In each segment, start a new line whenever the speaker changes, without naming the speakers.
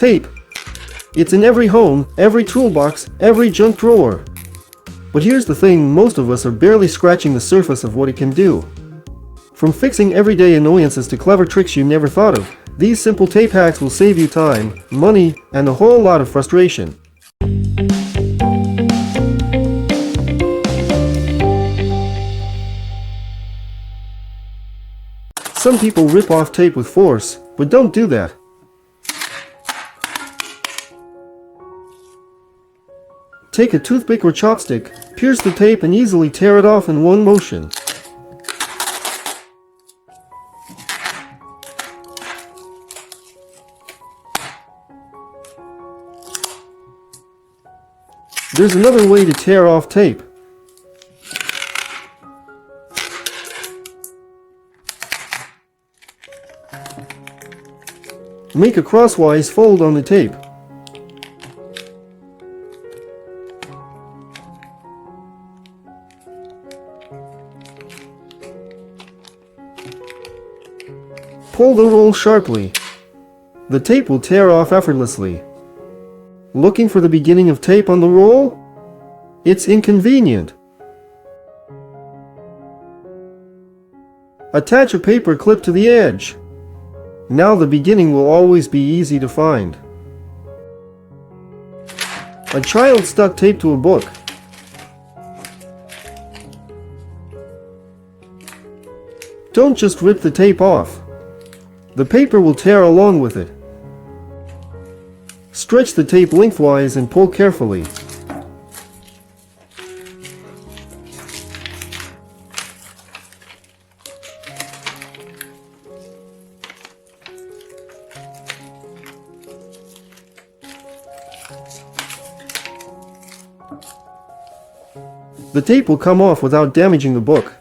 Tape. It's in every home, every toolbox, every junk drawer. But here's the thing, most of us are barely scratching the surface of what it can do. From fixing everyday annoyances to clever tricks you never thought of, these simple tape hacks will save you time, money, and a whole lot of frustration. Some people rip off tape with force, but don't do that. Take a toothpick or chopstick, pierce the tape and easily tear it off in one motion. There's another way to tear off tape. Make a crosswise fold on the tape. Pull the roll sharply. The tape will tear off effortlessly. Looking for the beginning of tape on the roll? It's inconvenient. Attach a paper clip to the edge. Now the beginning will always be easy to find. A child stuck tape to a book. Don't just rip the tape off. The paper will tear along with it. Stretch the tape lengthwise and pull carefully. The tape will come off without damaging the book.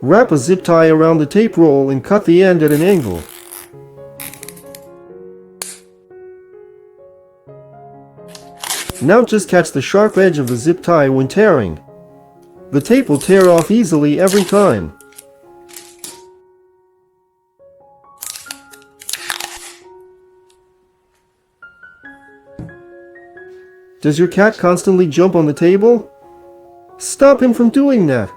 Wrap a zip tie around the tape roll and cut the end at an angle. Now just catch the sharp edge of the zip tie when tearing. The tape will tear off easily every time. Does your cat constantly jump on the table? Stop him from doing that.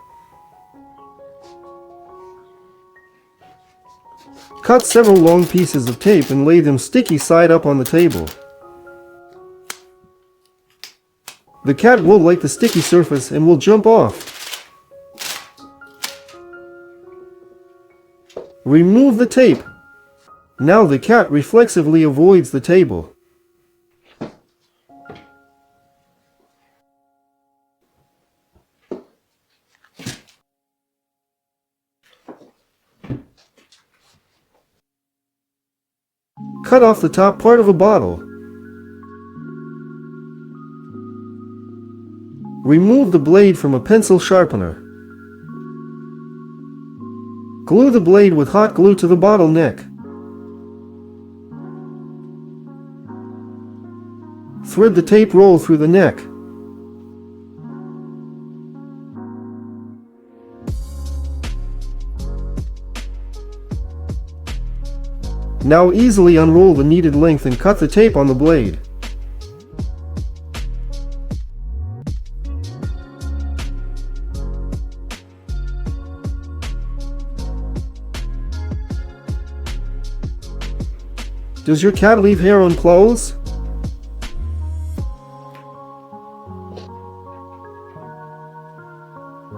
Cut several long pieces of tape and lay them sticky side up on the table. The cat won't like the sticky surface and will jump off. Remove the tape. Now the cat reflexively avoids the table. Cut off the top part of a bottle. Remove the blade from a pencil sharpener. Glue the blade with hot glue to the bottle neck. Thread the tape roll through the neck. Now easily unroll the needed length and cut the tape on the blade. Does your cat leave hair on clothes?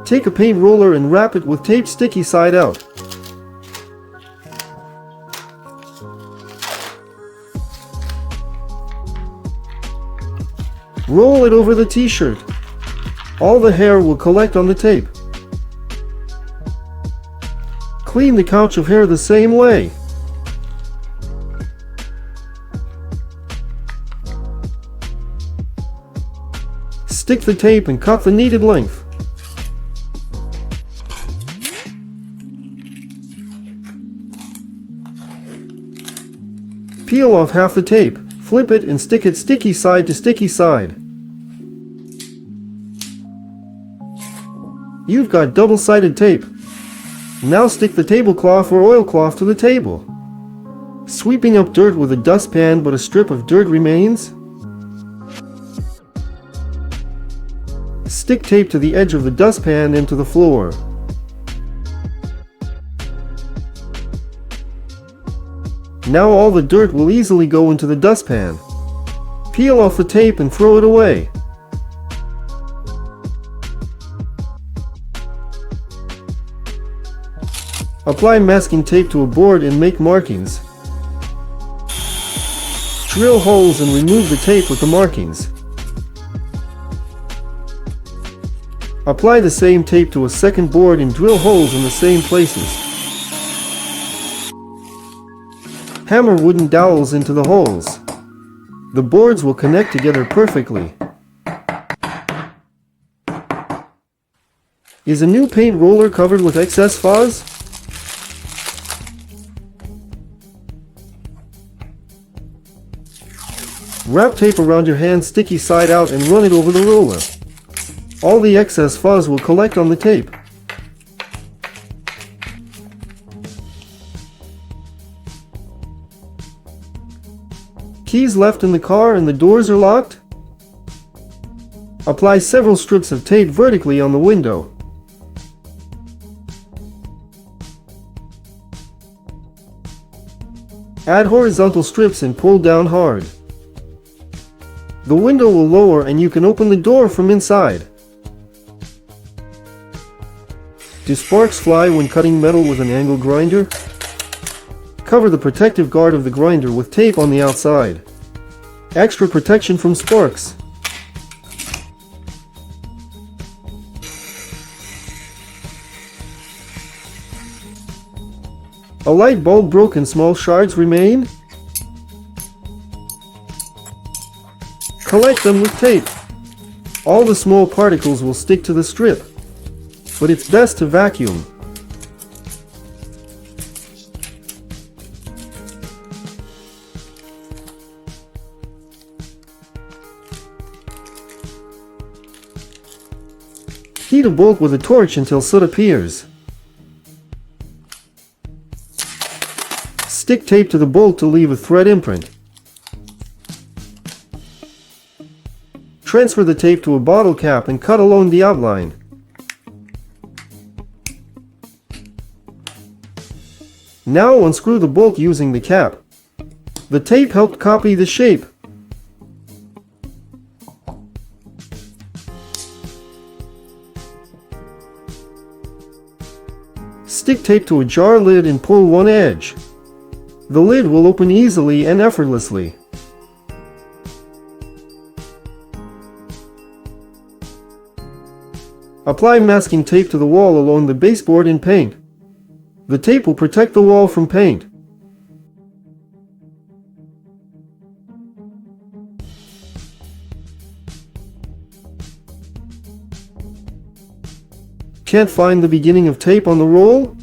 Take a paint roller and wrap it with tape sticky side out. Roll it over the t-shirt. All the hair will collect on the tape. Clean the couch of hair the same way. Stick the tape and cut the needed length. Peel off half the tape, flip it and stick it sticky side to sticky side. You've got double-sided tape. Now stick the tablecloth or oilcloth to the table. Sweeping up dirt with a dustpan but a strip of dirt remains. Stick tape to the edge of the dustpan and to the floor. Now all the dirt will easily go into the dustpan. Peel off the tape and throw it away. Apply masking tape to a board and make markings. Drill holes and remove the tape with the markings. Apply the same tape to a second board and drill holes in the same places. Hammer wooden dowels into the holes. The boards will connect together perfectly. Is a new paint roller covered with excess fuzz? Wrap tape around your hand sticky side out and run it over the roller. All the excess fuzz will collect on the tape. Keys left in the car and the doors are locked? Apply several strips of tape vertically on the window. Add horizontal strips and pull down hard. The window will lower and you can open the door from inside. Do sparks fly when cutting metal with an angle grinder? Cover the protective guard of the grinder with tape on the outside. Extra protection from sparks. A light bulb broke and small shards remain? Collect them with tape. All the small particles will stick to the strip, but it's best to vacuum. Heat a bulk with a torch until soot appears. Stick tape to the bolt to leave a thread imprint. Transfer the tape to a bottle cap and cut along the outline. Now unscrew the bolt using the cap. The tape helped copy the shape. Stick tape to a jar lid and pull one edge. The lid will open easily and effortlessly. Apply masking tape to the wall along the baseboard and paint. The tape will protect the wall from paint. Can't find the beginning of tape on the roll?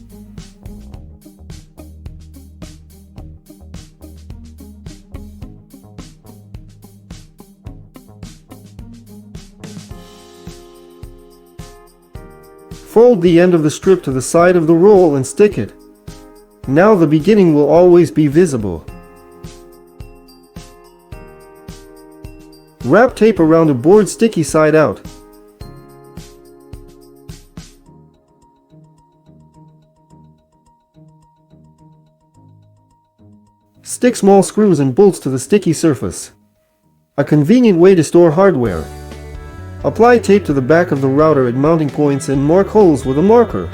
Fold the end of the strip to the side of the roll and stick it. Now the beginning will always be visible. Wrap tape around a board sticky side out. Stick small screws and bolts to the sticky surface. A convenient way to store hardware. Apply tape to the back of the router at mounting points and mark holes with a marker.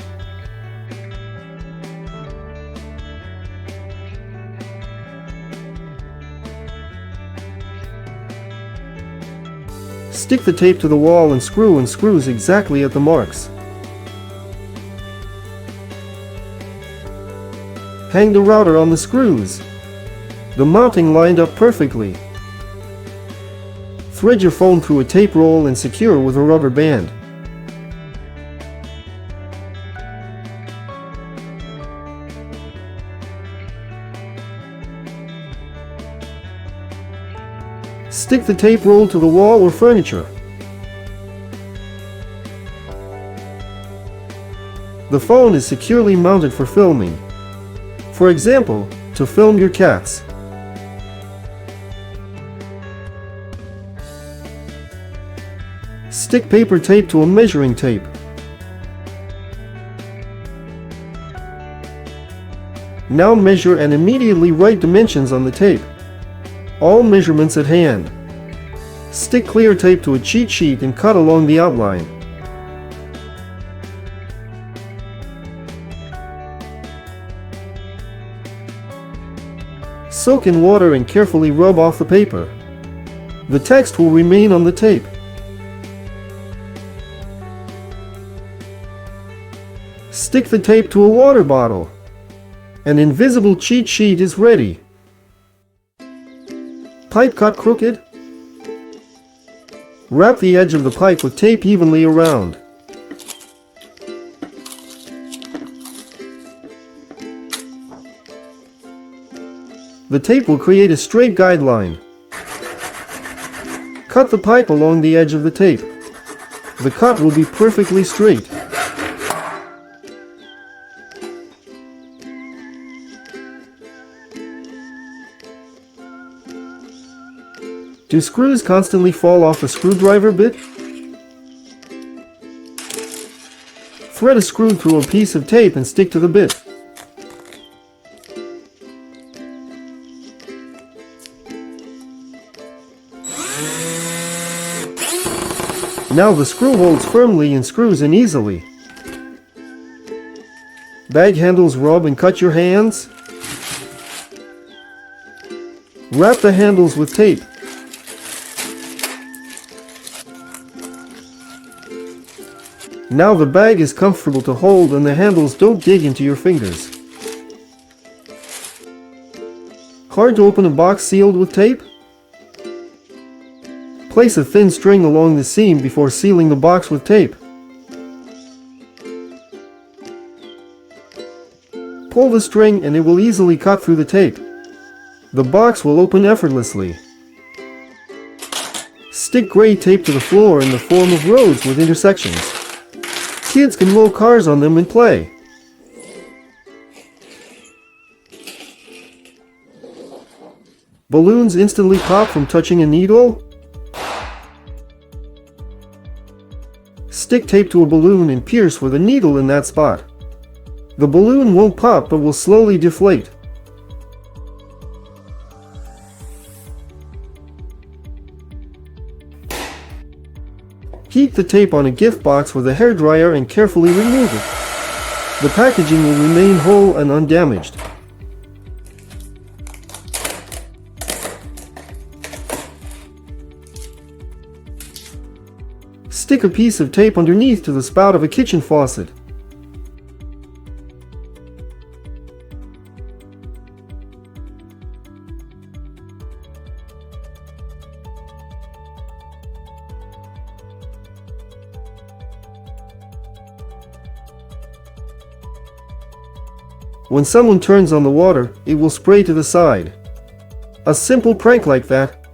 Stick the tape to the wall and screw in screws exactly at the marks. Hang the router on the screws. The mounting lined up perfectly. Thread your phone through a tape roll and secure with a rubber band. Stick the tape roll to the wall or furniture. The phone is securely mounted for filming. For example, to film your cats. Stick paper tape to a measuring tape. Now measure and immediately write dimensions on the tape. All measurements at hand. Stick clear tape to a cheat sheet and cut along the outline. Soak in water and carefully rub off the paper. The text will remain on the tape. Stick the tape to a water bottle. An invisible cheat sheet is ready. Pipe cut crooked? Wrap the edge of the pipe with tape evenly around. The tape will create a straight guideline. Cut the pipe along the edge of the tape. The cut will be perfectly straight. Do screws constantly fall off a screwdriver bit? Thread a screw through a piece of tape and stick to the bit. Now the screw holds firmly and screws in easily. Bag handles rub and cut your hands. Wrap the handles with tape. Now the bag is comfortable to hold and the handles don't dig into your fingers. Hard to open a box sealed with tape? Place a thin string along the seam before sealing the box with tape. Pull the string and it will easily cut through the tape. The box will open effortlessly. Stick gray tape to the floor in the form of roads with intersections. Kids can roll cars on them and play. Balloons instantly pop from touching a needle? Stick tape to a balloon and pierce with a needle in that spot. The balloon won't pop but will slowly deflate. Heat the tape on a gift box with a hairdryer and carefully remove it. The packaging will remain whole and undamaged. Stick a piece of tape underneath to the spout of a kitchen faucet. When someone turns on the water, it will spray to the side. A simple prank like that